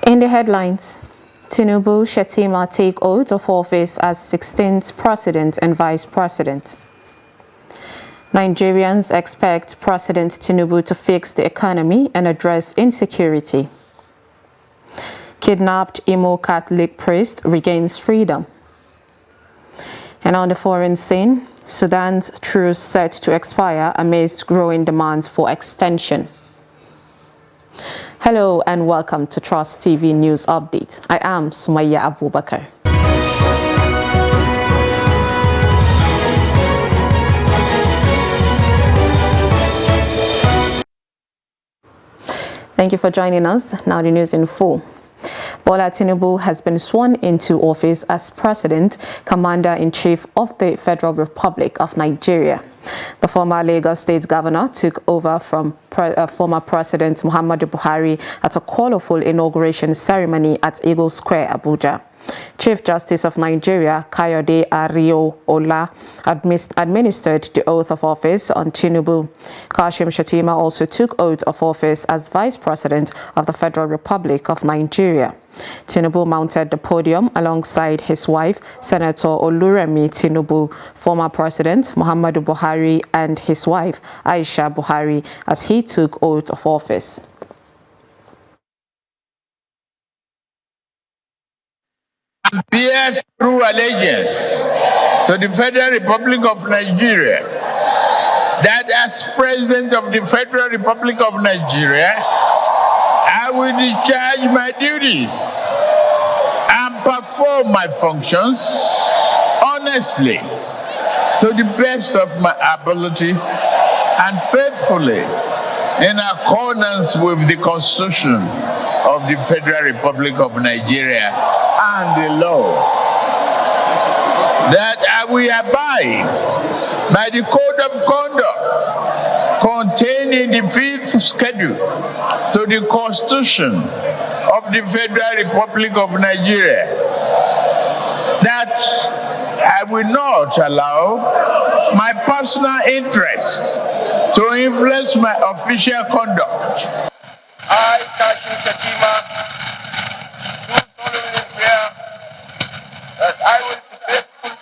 In the headlines, Tinubu, Shettima take oath of office as 16th President and Vice President. Nigerians expect President Tinubu to fix the economy and address insecurity. Kidnapped Imo Catholic priest regains freedom. And on the foreign scene, Sudan's truce set to expire amidst growing demands for extension. Hello and welcome to Trust TV News Update. I am Sumaya Abubakar. Thank you for joining us. Now the news in full. Bola Tinubu has been sworn into office as President, Commander-in-Chief of the Federal Republic of Nigeria. The former Lagos State Governor took over from former President Muhammadu Buhari at a colorful inauguration ceremony at Eagle Square, Abuja. Chief Justice of Nigeria, Kayode Ariola, administered the oath of office on Tinubu. Kashim Shettima also took oath of office as Vice President of the Federal Republic of Nigeria. Tinubu mounted the podium alongside his wife, Senator Oluremi Tinubu, former President Muhammadu Buhari, and his wife, Aisha Buhari, as he took oath of office. And bears true allegiance to the Federal Republic of Nigeria, that as President of the Federal Republic of Nigeria, I will discharge my duties and perform my functions honestly, to the best of my ability, and faithfully, in accordance with the Constitution of the Federal Republic of Nigeria and the law. That I will abide by the Code of Conduct contained in the 5th schedule to the Constitution of the Federal Republic of Nigeria. That I will not allow my personal interests to influence my official conduct. I, Kashim Shettima, do solemnly swear that I will be faithful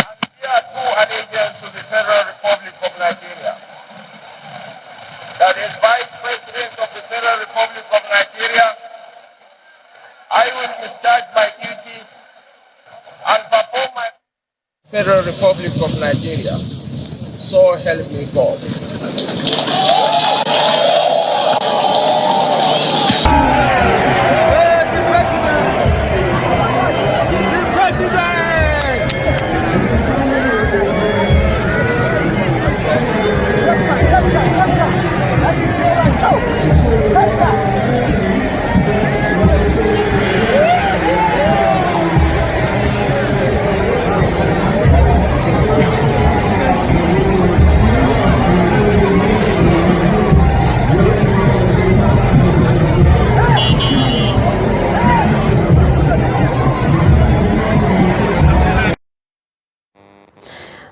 and bear true allegiance to the Federal Republic of Nigeria. That as Vice President of the Federal Republic of Nigeria, I will discharge my duties and perform my Federal Republic of Nigeria. So help me God.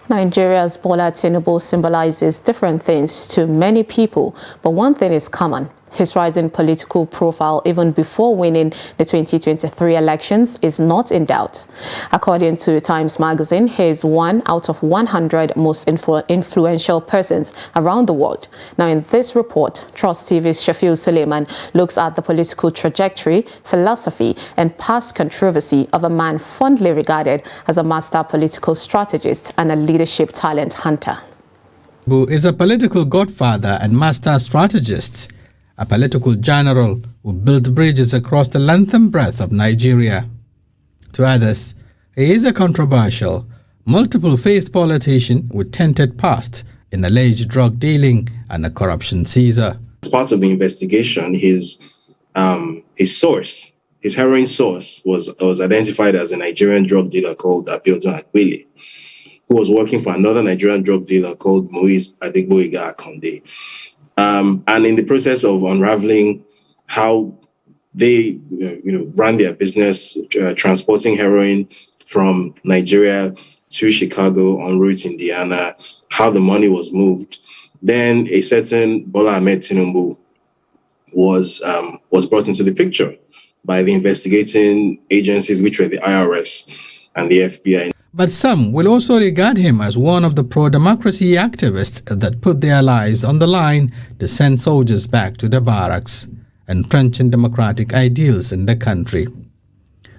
Nigeria's Bola Tinubu symbolizes different things to many people, but one thing is common. His rising political profile even before winning the 2023 elections is not in doubt. According to Times Magazine, he is one out of 100 most influential persons around the world. Now in this report, Trust TV's Shafiu Suleiman looks at the political trajectory, philosophy and past controversy of a man fondly regarded as a master political strategist and a leadership talent hunter. Who is a political godfather and master strategist, a political general who built bridges across the length and breadth of Nigeria. To others, he is a controversial, multiple-faced politician with tainted past in alleged drug dealing and a corruption Caesar. As part of the investigation, his source, his heroin source, was identified as a Nigerian drug dealer called Abiodun Agbele, who was working for another Nigerian drug dealer called Moise Adegboyega Akonde. And in the process of unraveling how they ran their business, transporting heroin from Nigeria to Chicago en route Indiana, how the money was moved, then a certain Bola Ahmed Tinubu was brought into the picture by the investigating agencies, which were the IRS and the FBI. But some will also regard him as one of the pro-democracy activists that put their lives on the line to send soldiers back to the barracks, entrenching democratic ideals in the country.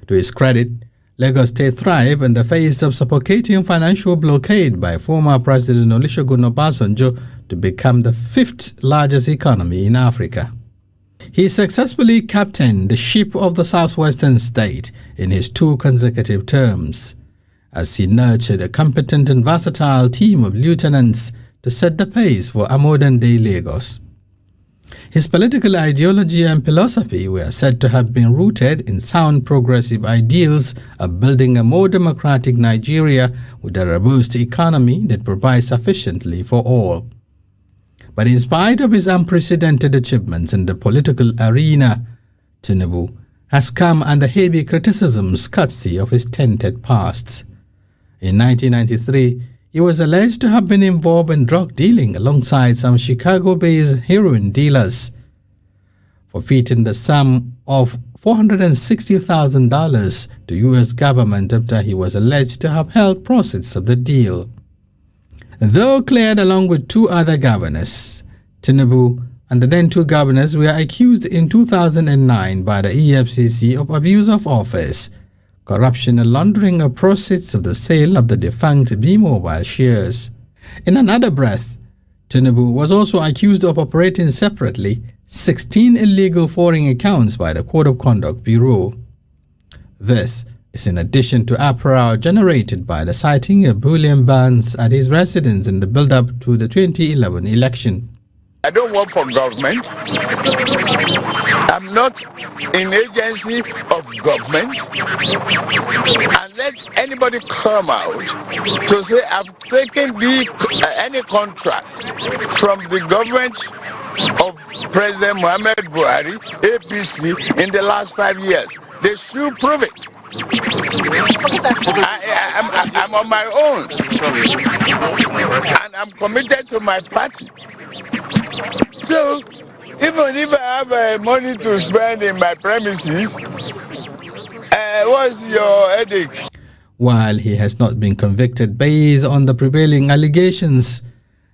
To his credit, Lagos State thrived in the face of suffocating financial blockade by former President Olusegun Obasanjo to become the 5th largest economy in Africa. He successfully captained the ship of the southwestern state in his 2 consecutive terms, as he nurtured a competent and versatile team of lieutenants to set the pace for a modern-day Lagos. His political ideology and philosophy were said to have been rooted in sound progressive ideals of building a more democratic Nigeria with a robust economy that provides sufficiently for all. But in spite of his unprecedented achievements in the political arena, Tinubu has come under heavy criticisms courtesy of his tainted past. In 1993, he was alleged to have been involved in drug dealing alongside some Chicago-based heroin dealers, forfeiting the sum of $460,000 to U.S. government after he was alleged to have held proceeds of the deal. Though cleared along with 2 other governors, Tinubu and the then 2 governors were accused in 2009 by the EFCC of abuse of office, corruption and laundering of proceeds of the sale of the defunct B-Mobile shares. In another breath, Tinubu was also accused of operating separately 16 illegal foreign accounts by the Code of Conduct Bureau. This is in addition to uproar generated by the citing of bullion bans at his residence in the build-up to the 2011 election. I don't work for government. I'm not in agency of government. And let anybody come out to say I've taken any contract from the government of President Muhammad Buhari, APC, in the last 5 years. They should prove it. I'm on my own. And I'm committed to my party. So, even if I have money to spend in my premises, what's your headache? While he has not been convicted based on the prevailing allegations,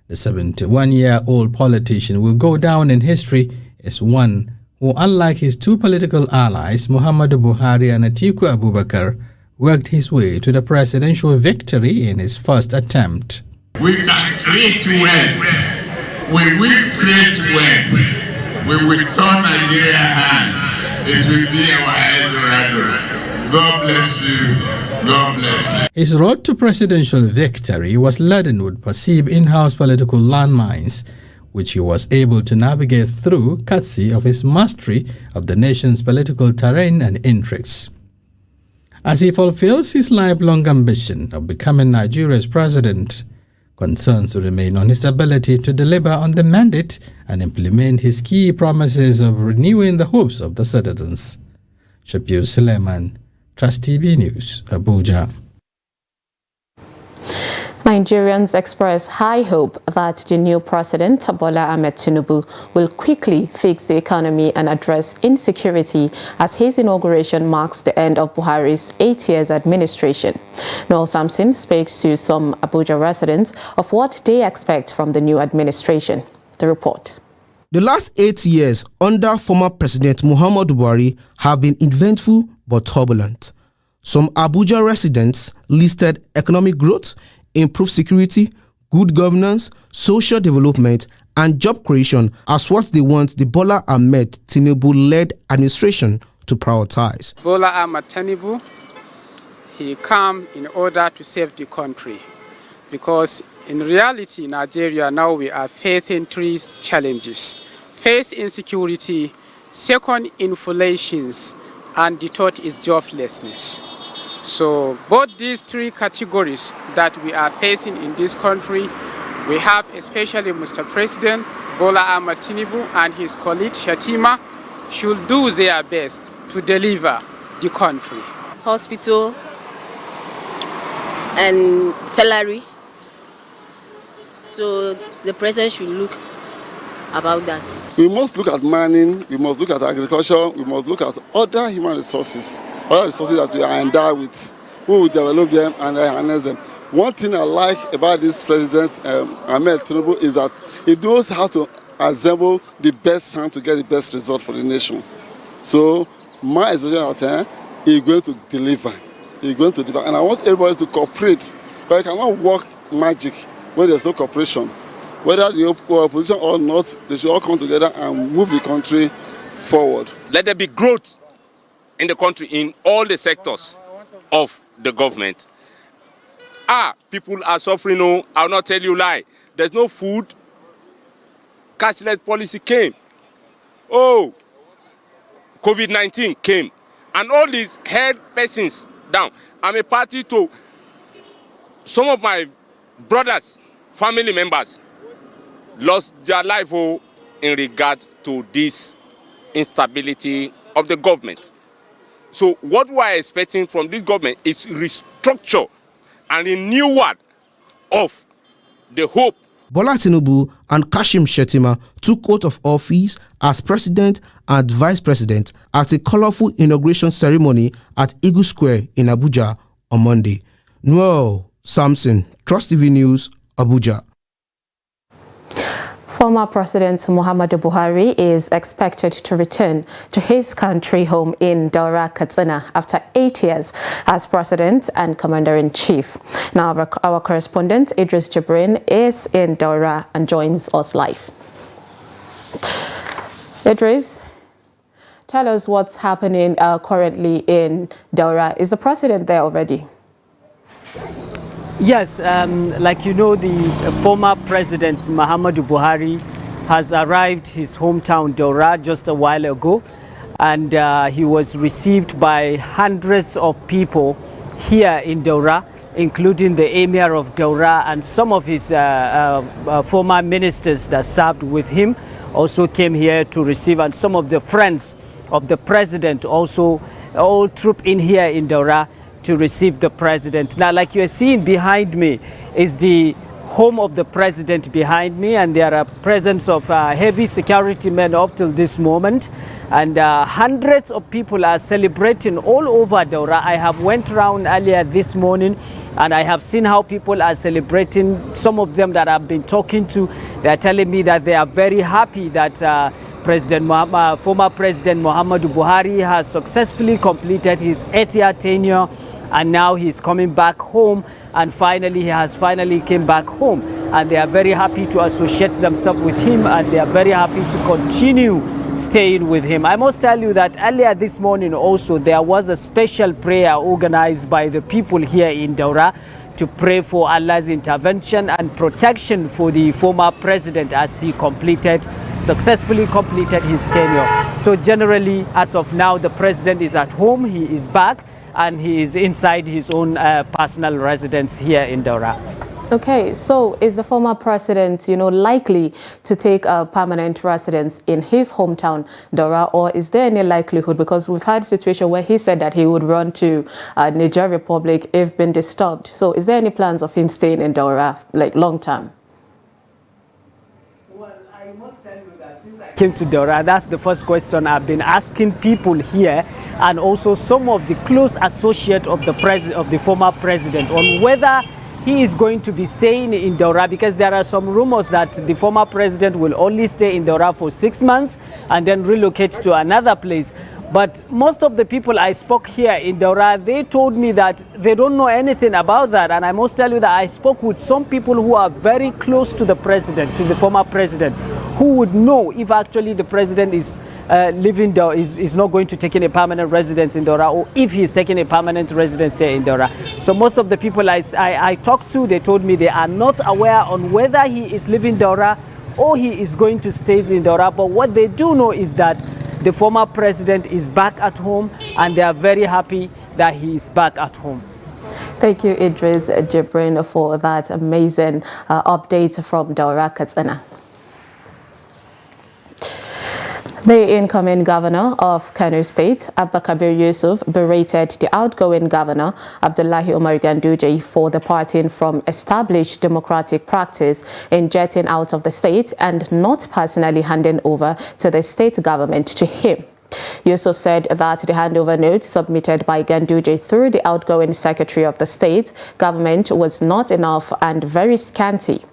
the 71-year-old politician will go down in history as one who, unlike his 2 political allies, Muhammadu Buhari and Atiku Abubakar, worked his way to the presidential victory in his first attempt. We can create wealth. We will create wealth. We will turn Nigeria hand. It will be our Eldorado. God bless you. God bless you. His road to presidential victory was laden with perceived in-house political landmines, which he was able to navigate through courtesy of his mastery of the nation's political terrain and intrigues. As he fulfills his lifelong ambition of becoming Nigeria's president, concerns remain on his ability to deliver on the mandate and implement his key promises of renewing the hopes of the citizens. Shafiu Suleiman, Trust TV News, Abuja. Nigerians express high hope that the new president, Bola Ahmed Tinubu, will quickly fix the economy and address insecurity as his inauguration marks the end of Buhari's 8 years administration. Noel Sampson speaks to some Abuja residents of what they expect from the new administration. The report. The last 8 years under former President Muhammadu Buhari have been eventful but turbulent. Some Abuja residents listed economic growth, improved security, good governance, social development, and job creation as what they want the Bola Ahmed Tinubu-led administration to prioritize. Bola Ahmed Tinubu, he came in order to save the country, because in reality, Nigeria now we are facing 3 challenges. First, insecurity. Second, inflation. And the third is joblessness. So both these 3 categories that we are facing in this country, we have especially Mr. President Bola Ahmed Tinubu and his colleague Shatima should do their best to deliver the country. Hospital and salary. So the president should look about that. We must look at mining, we must look at agriculture, we must look at other human resources that we are endowed with. We will develop them and harness them. One thing I like about this president, Ahmed Tinubu, is that he knows how to assemble the best hand to get the best result for the nation. So my expectation is that he's going to deliver. He's going to deliver. And I want everybody to cooperate. But you cannot work magic when there's no cooperation. Whether the opposition or not, they should all come together and move the country forward. Let there be growth in the country in all the sectors of the government. People are suffering. No, I'll not tell you lie. There's no food. Cashless policy came. COVID-19 came. And all these held persons down. I'm a party to some of my brothers, family members, lost their life in regard to this instability of the government. So what we are expecting from this government is restructure and renewal of the hope. Bola Tinubu and Kashim Shettima took oath of office as president and vice president at a colorful inauguration ceremony at Eagle Square in Abuja on Monday. Noel Samson, Trust TV News, Abuja. Former President Muhammadu Buhari is expected to return to his country home in Daura, Katsina after 8 years as President and Commander-in-Chief. Now our correspondent Idris Jibrin is in Daura and joins us live. Idris, tell us what's happening currently in Daura. Is the President there already? Yes, like you know, the former President Muhammadu Buhari has arrived his hometown Daura just a while ago, and he was received by hundreds of people here in Daura, including the Emir of Daura and some of his former ministers that served with him also came here to receive, and some of the friends of the president also all troop in here in Daura to receive the president. Now, like you are seeing behind me is the home of the president behind me, and there are presence of heavy security men up till this moment, and hundreds of people are celebrating all over Daura. I have went around earlier this morning and I have seen how people are celebrating. Some of them that I've been talking to, they are telling me that they are very happy that former President Muhammadu Buhari has successfully completed his 8-year tenure, and now he's coming back home, and finally he has came back home, and they are very happy to associate themselves with him, and they are very happy to continue staying with him. I must tell you that earlier this morning also there was a special prayer organized by the people here in Daura to pray for Allah's intervention and protection for the former president as he successfully completed his tenure. So generally, as of now, the president is at home, he is back, and he is inside his own personal residence here in Daura. Okay, so is the former president, likely to take a permanent residence in his hometown, Daura, or is there any likelihood? Because we've had a situation where he said that he would run to Niger Republic if been disturbed. So is there any plans of him staying in Daura, like long term? Well, I must tell you that since I came to Daura, that's the first question I've been asking people here, and also some of the close associates of the former president, on whether he is going to be staying in Daura, because there are some rumors that the former president will only stay in Daura for 6 months and then relocate to another place. But most of the people I spoke here in Daura, they told me that they don't know anything about that. And I must tell you that I spoke with some people who are very close to the president, to the former president, who would know if actually the president is living there, is not going to take in a permanent residence in Daura, or if he's taking a permanent residence here in Daura. So most of the people I talked to, they told me they are not aware on whether he is living Daura or he is going to stay in Daura. But what they do know is that the former president is back at home, and they are very happy that he is back at home. Thank you, Idris Jibrin, for that amazing update from Daura, Katsina. The incoming governor of Kano State, Abba Kabir Yusuf, berated the outgoing governor, Abdullahi Umar Ganduje, for departing from established democratic practice in jetting out of the state and not personally handing over to the state government to him. Yusuf said that the handover note submitted by Ganduje through the outgoing secretary of the state government was not enough and very scanty.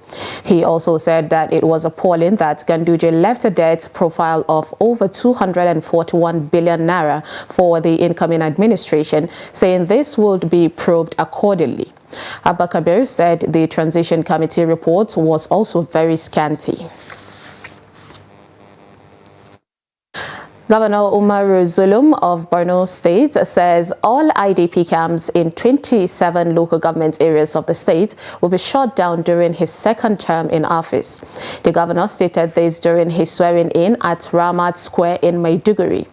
He also said that it was appalling that Ganduje left a debt profile of over 241 billion naira for the incoming administration, saying this would be probed accordingly. Abba Kabir said the transition committee report was also very scanty. Governor Umaru Zulum of Borno State says all IDP camps in 27 local government areas of the state will be shut down during his second term in office. The governor stated this during his swearing-in at Ramat Square in Maiduguri.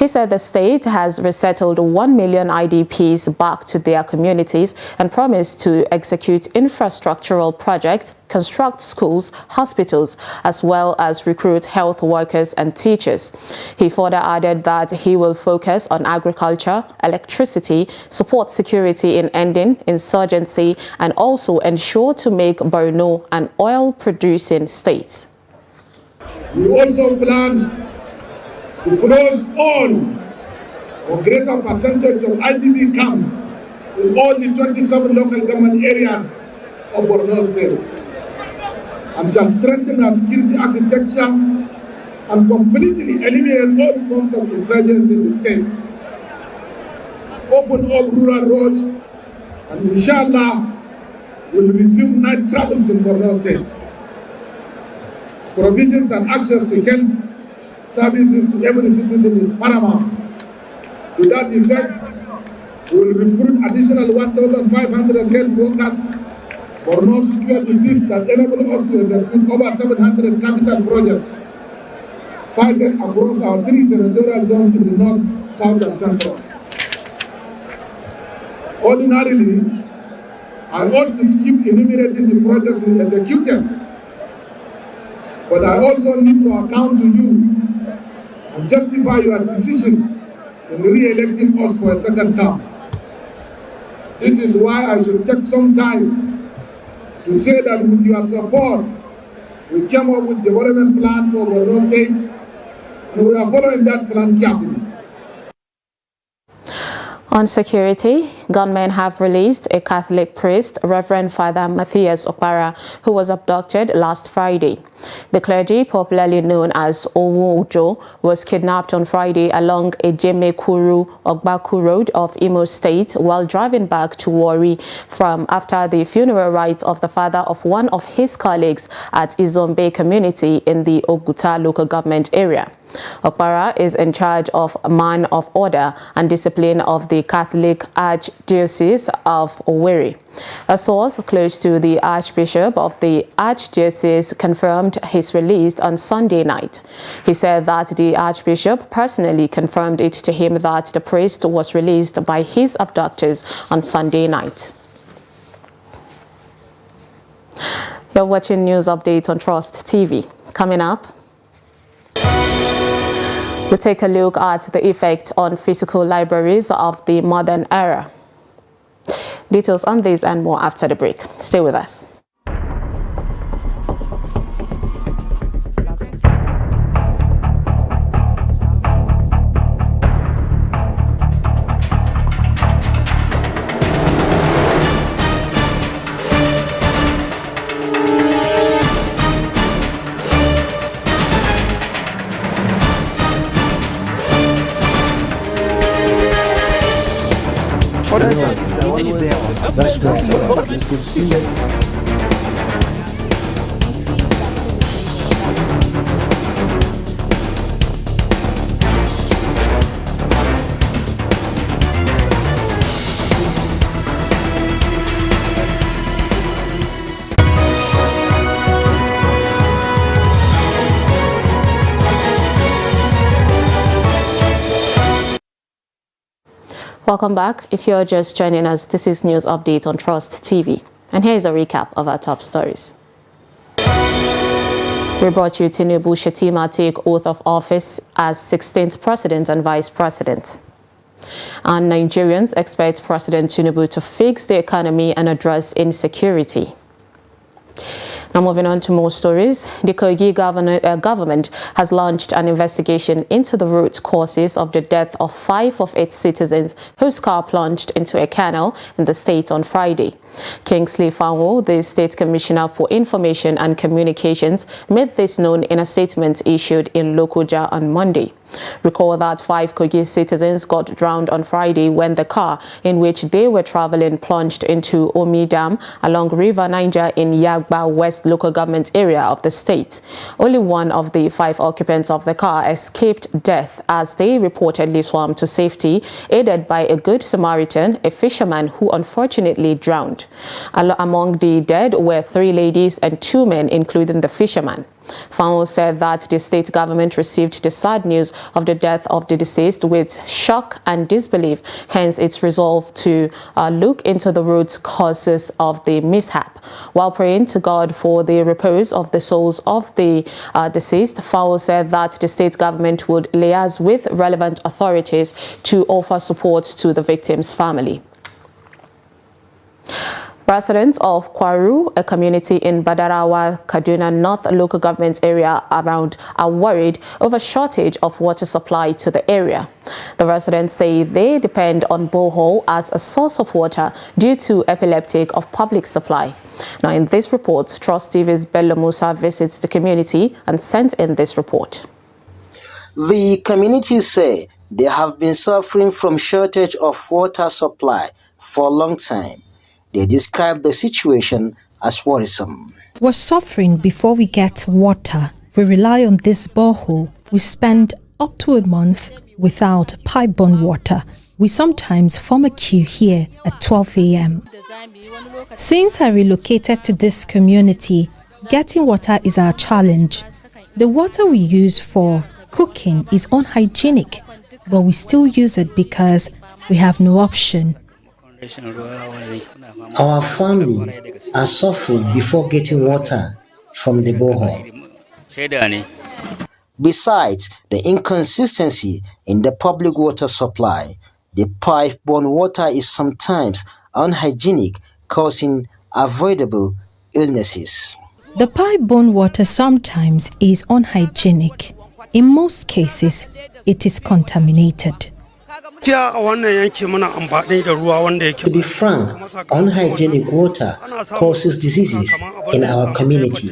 He said the state has resettled 1 million IDPs back to their communities and promised to execute infrastructural projects, construct schools, hospitals, as well as recruit health workers and teachers. He further added that he will focus on agriculture, electricity, support security in ending insurgency, and also ensure to make Borno an oil-producing state. We also plan to close all or greater percentage of IDP camps in all the 27 local government areas of Borno State, and shall strengthen our security architecture and completely eliminate all forms of insurgency in the state. Open all rural roads, and inshallah will resume night travels in Borno State. Provisions and access to health services to every citizen is paramount. To that effect, we will recruit additional 1,500 health workers for no security peace that enable us to execute over 700 capital projects sited across our 3 senatorial zones in the north, south, and central. Ordinarily, I ought to skip enumerating the projects we executed, but I also need to account to you and justify your decision in re-electing us for a second term. This is why I should take some time to say that with your support, we came up with development plan for Borno State, and we are following that plan carefully. On security, gunmen have released a Catholic priest, Reverend Father Matthias Okpara, who was abducted last Friday. The clergy, popularly known as Owojo, was kidnapped on Friday along Ejemekuru-Ogbaku Road of Imo State while driving back to Warri from after the funeral rites of the father of one of his colleagues at Izombe community in the Oguta local government area. Okpara is in charge of man of order and discipline of the Catholic Archdiocese of Owerri. A source close to the Archbishop of the Archdiocese confirmed his release on Sunday night. He said that the Archbishop personally confirmed it to him that the priest was released by his abductors on Sunday night. You're watching News Update on Trust TV. Coming up, we'll take a look at the effect on physical libraries of the modern era. Details on this and more after the break. Stay with us. That's great. Good to see you. Welcome back. If you're just joining us, this is News Update on Trust TV. And here's a recap of our top stories. We brought you Tinubu Shettima take oath of office as 16th President and Vice President. And Nigerians expect President Tinubu to fix the economy and address insecurity. Now moving on to more stories, the Kogi government has launched an investigation into the root causes of the death of 5 of its citizens whose car plunged into a canal in the state on Friday. Kingsley Fanwo, the State Commissioner for Information and Communications, made this known in a statement issued in Lokoja on Monday. Recall that 5 Kogi citizens got drowned on Friday when the car in which they were traveling plunged into Omi Dam along River Niger in Yagba West local government area of the state. Only one of the 5 occupants of the car escaped death as they reportedly swam to safety, aided by a good Samaritan, a fisherman who unfortunately drowned. Among the dead were 3 ladies and 2 men, including the fisherman. Fanwo said that the state government received the sad news of the death of the deceased with shock and disbelief, hence its resolve to look into the root causes of the mishap. While praying to God for the repose of the souls of the deceased, Fanwo said that the state government would liaise with relevant authorities to offer support to the victim's family. Residents of Kwaru, a community in Badarawa, Kaduna North local government area are worried over shortage of water supply to the area. The residents say they depend on borehole as a source of water due to epileptic of public supply. Now in this report, Trust TV's Bello Musa visits the community and sent in this report. The community say they have been suffering from shortage of water supply for a long time. They describe the situation as worrisome. We're suffering before we get water. We rely on this borehole. We spend up to a month without pipe-borne water. We sometimes form a queue here at 12 a.m. Since I relocated to this community, getting water is our challenge. The water we use for cooking is unhygienic, but we still use it because we have no option. Our family are suffering before getting water from the borehole. Besides the inconsistency in the public water supply, the pipe-borne water is sometimes unhygienic, causing avoidable illnesses. The pipe-borne water sometimes is unhygienic. In most cases, it is contaminated. To be frank, unhygienic water causes diseases in our community.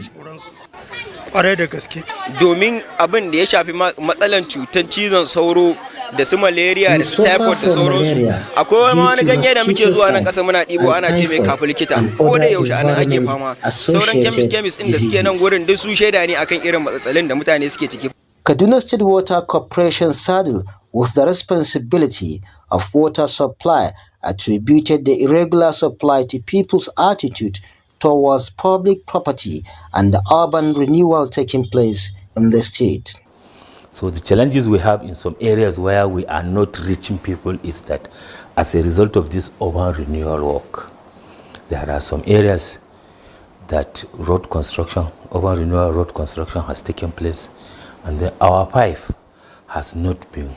Domin abin da ya shafi matsalan cutar cizon sauro da su malaria da su typhoid da sauransu, akwai wani ganye da muke zuwa nan ƙasa muna ɗibo ana ce mai kafi likita ko da yaushe anan ake fama. Sauran chemist ɗin da suke nan gurin duk su shaida ne akan irin matsalolin da mutane suke ciki. Kaduna State Water Corporation saddled with the responsibility of water supply attributed the irregular supply to people's attitude towards public property and the urban renewal taking place in the state. So the challenges we have in some areas where we are not reaching people is that as a result of this urban renewal work, there are some areas that urban renewal road construction has taken place, and then our pipe has not been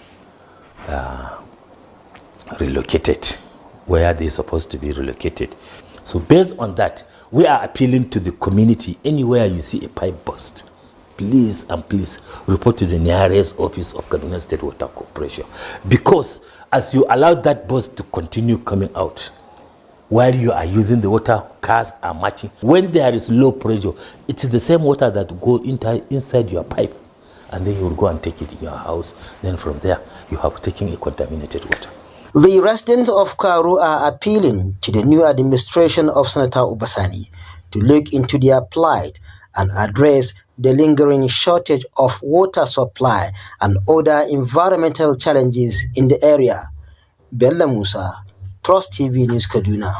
relocated where they're supposed to be relocated. So based on that, we are appealing to the community. Anywhere you see a pipe burst, please and please report to the nearest office of Kaduna State Water Corporation, because as you allow that burst to continue coming out while you are using the water, cars are matching. When there is low pressure, it is the same water that go inside your pipe, and then you will go and take it in your house. Then from there, you have taken a contaminated water. The residents of Kwaru are appealing to the new administration of Senator Obasani to look into their plight and address the lingering shortage of water supply and other environmental challenges in the area. Bella Musa, Trust TV News, Kaduna.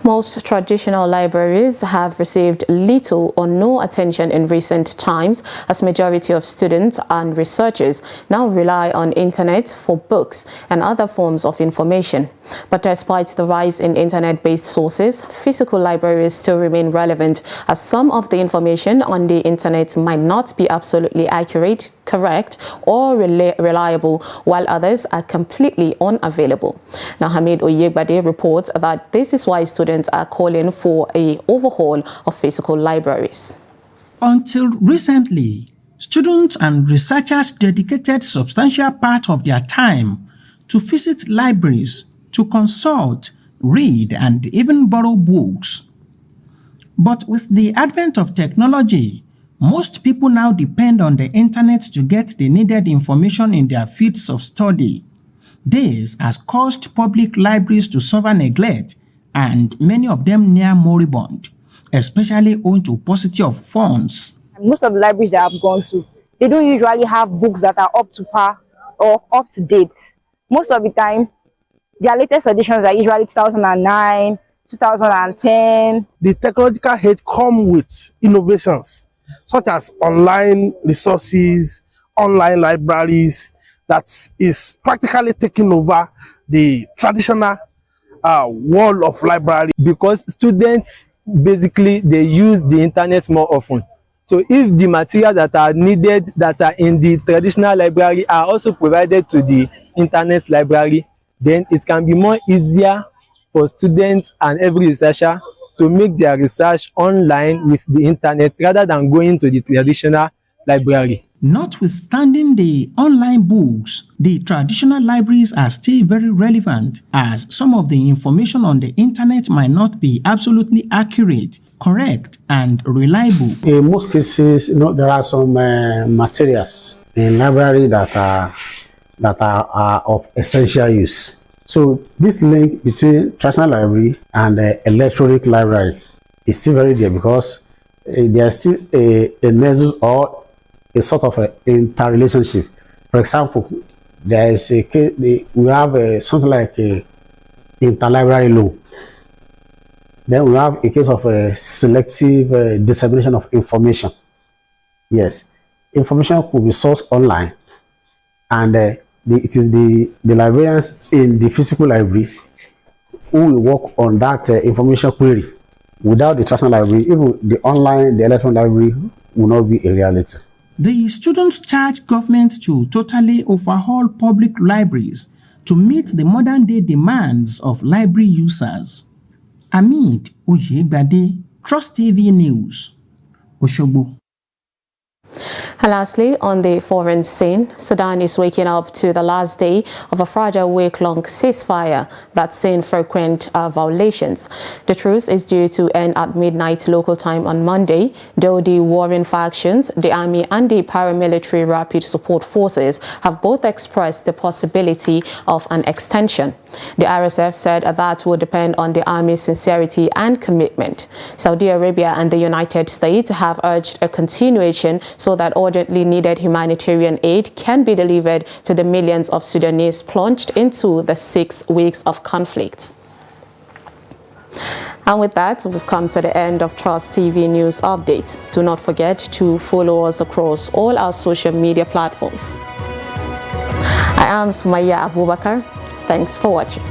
Most traditional libraries have received little or no attention in recent times, as majority of students and researchers now rely on internet for books and other forms of information. But despite the rise in internet-based sources, physical libraries still remain relevant, as some of the information on the internet might not be absolutely accurate, correct, or reliable, while others are completely unavailable. Now, Hamid Oyegbade reports that this is why students are calling for an overhaul of physical libraries. Until recently, students and researchers dedicated substantial part of their time to visit libraries to consult, read, and even borrow books. But with the advent of technology, most people now depend on the internet to get the needed information in their fields of study. This has caused public libraries to suffer neglect, and many of them near moribund, especially owing to paucity of funds. Most of the libraries that I've gone to, they don't usually have books that are up to par or up to date. Most of the time, their latest editions are usually 2009, 2010. The technological age comes with innovations, such as online resources, online libraries, that is practically taking over the traditional world of library. Because students, basically, they use the internet more often. So if the materials that are needed, that are in the traditional library, are also provided to the internet library, then it can be more easier for students and every researcher to make their research online with the internet rather than going to the traditional library. Notwithstanding the online books, the traditional libraries are still very relevant, as some of the information on the internet might not be absolutely accurate, correct, and reliable. In most cases, there are some materials in library that are of essential use. So this link between traditional library and electronic library is still very there, because there is still a nexus or a sort of an interrelationship. For example, there is a case, we have something like a interlibrary loan. Then we have a case of a selective dissemination of information. Yes, information could be sourced online, and it is the librarians in the physical library who will work on that information query. Without the traditional library, even the online, the electronic library will not be a reality. The students charge government to totally overhaul public libraries to meet the modern-day demands of library users. Hamid Oyegbade, Trust TV News, Osogbo. And lastly, on the foreign scene, Sudan is waking up to the last day of a fragile week-long ceasefire that's seen frequent violations. The truce is due to end at midnight local time on Monday, though the warring factions, the army and the paramilitary rapid support forces, have both expressed the possibility of an extension. The RSF said that will depend on the army's sincerity and commitment. Saudi Arabia and the United States have urged a continuation so that urgently needed humanitarian aid can be delivered to the millions of Sudanese plunged into the 6 weeks of conflict. And with that, we've come to the end of Trust TV News Update. Do not forget to follow us across all our social media platforms. I am Sumaya Abubakar. Thanks for watching.